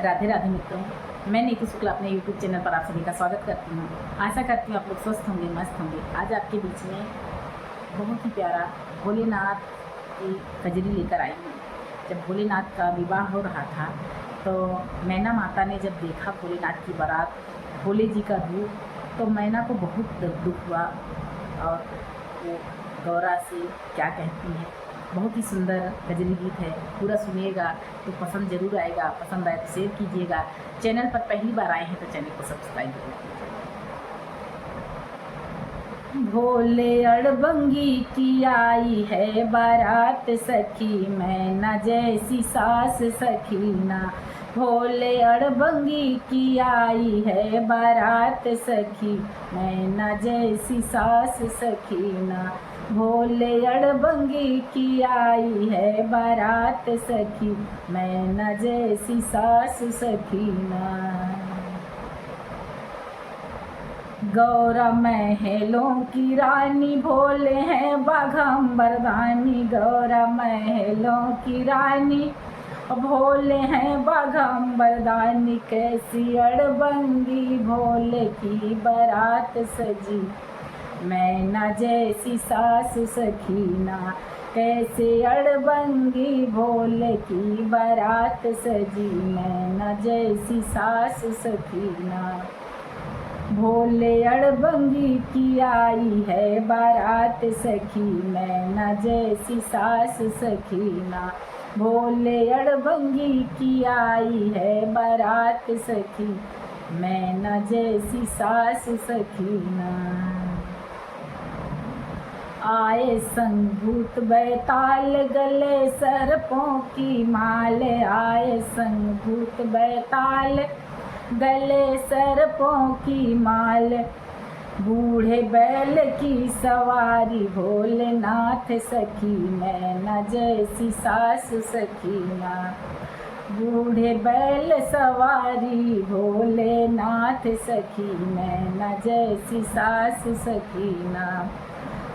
राधे राधे मित्रों, मैं नीतू शुक्ला अपने YouTube चैनल पर आप सभी का स्वागत करती हूँ। आशा करती हूँ आप लोग स्वस्थ होंगे, मस्त होंगे। आज आपके बीच में बहुत ही प्यारा भोलेनाथ की कजरी लेकर आई हूँ। जब भोलेनाथ का विवाह हो रहा था तो मैना माता ने जब देखा भोलेनाथ की बारात, भोले जी का रूप, तो मैना को बहुत दुख हुआ और वो गौरा से क्या कहती है। बहुत ही सुंदर गजरी गीत है, पूरा सुनिएगा तो पसंद जरूर आएगा। पसंद आए तो शेयर कीजिएगा। चैनल पर पहली बार आए हैं तो चैनल को सब्सक्राइब जरूर कीजिएगा। भोले अड़बंगी की आई है बारात सखी, मैना जैसी सास सखीना। भोले अड़बंगी की आई है बारात सखी, मैना जैसी सास सखीना। भोले अड़बंगी की आई है बारात सखी, मैना जैसी सास सखीना। गौरा महलों की रानी, भोले हैं बाघंबरदानी। गौरा महलों की रानी, भोले हैं बाघंबरदानी। कैसी अड़बंगी भोले की बारात सजी, मैना जैसी सास सखीना। कैसे अड़बंगी भोले की बारात सजी, मैना जैसी सास सखीना। भोले अड़बंगी की आई है बारात सखी, मैना जैसी सास सखीना। भोले अड़बंगी की आई है बारात सखी, मैना जैसी सास सखीना। आए संभूत बैताल, गले सर्पों की माल। आए संभूत बैताल, गले सर्पों की माल। बूढ़े बैल की सवारी, भोलेनाथ सखी, मैना जैसी सास सखीना। बूढ़े बैल सवारी, भोलेनाथ सखी, मैना जैसी सास सखीना।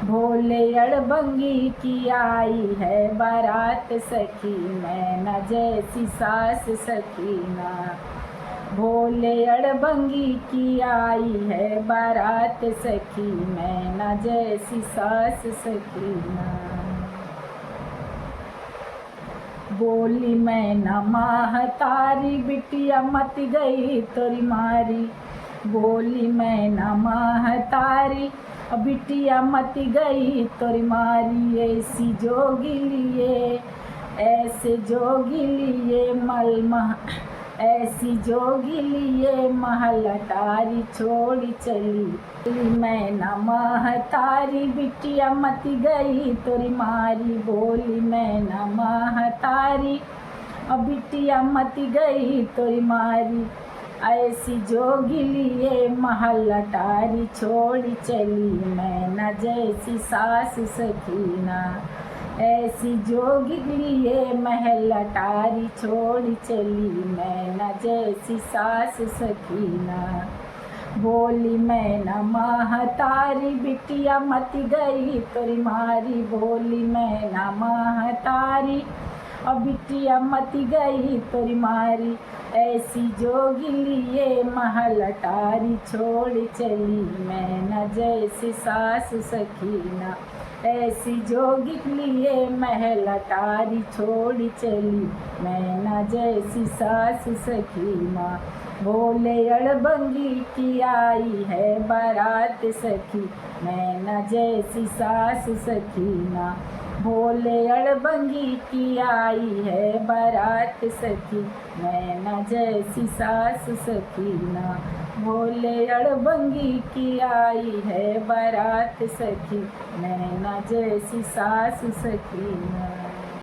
भोले अड़बंगी की आई है बारात सखी, मैना जैसी सास सखीना। भोले अड़बंगी की आई है बारात सखी, मैना जैसी सास सखीना। बोली मैना महतारी, बिटिया मत गई तोरी मारी। बोली मैना महतारी, बिटिया मत गई तोरी मारी। ऐसी जोगी लिए, ऐसे जोगी लिए मलमह, ऐसी जोगी लिए महल अटारी छोड़ी चली। मैना महतारी, बिटिया मत गई तोरी मारी। बोली मैना महतारी, बिटिया मत गई तोरी मारी। ऐसी जोगी लिए महल अटारी छोड़ी चली, मैना जैसी सास सखीना। ऐसी जोगी लिए महल अटारी छोड़ी चली, मैना जैसी सास सखीना। बोली मैना महतारी, बिटिया मत गई तोरी मारी। बोली मैना महतारी, बिटिया मत गई तोरी मारी। ऐसी जोगी लिए महल अटारी छोड़ चली, मैना जैसी सास सखीना। ऐसी जोगी लिए महल अटारी छोड़ चली, मैना जैसी सास सखीना। भोले अड़बंगी की आई है बारात सखी, मैना जैसी सास सखीना। भोले अड़बंगी की आई है बारात सखी, मैना जैसी सास सखीना। भोले अड़बंगी की आई है बारात सखी, मैना जैसी सास सखीना।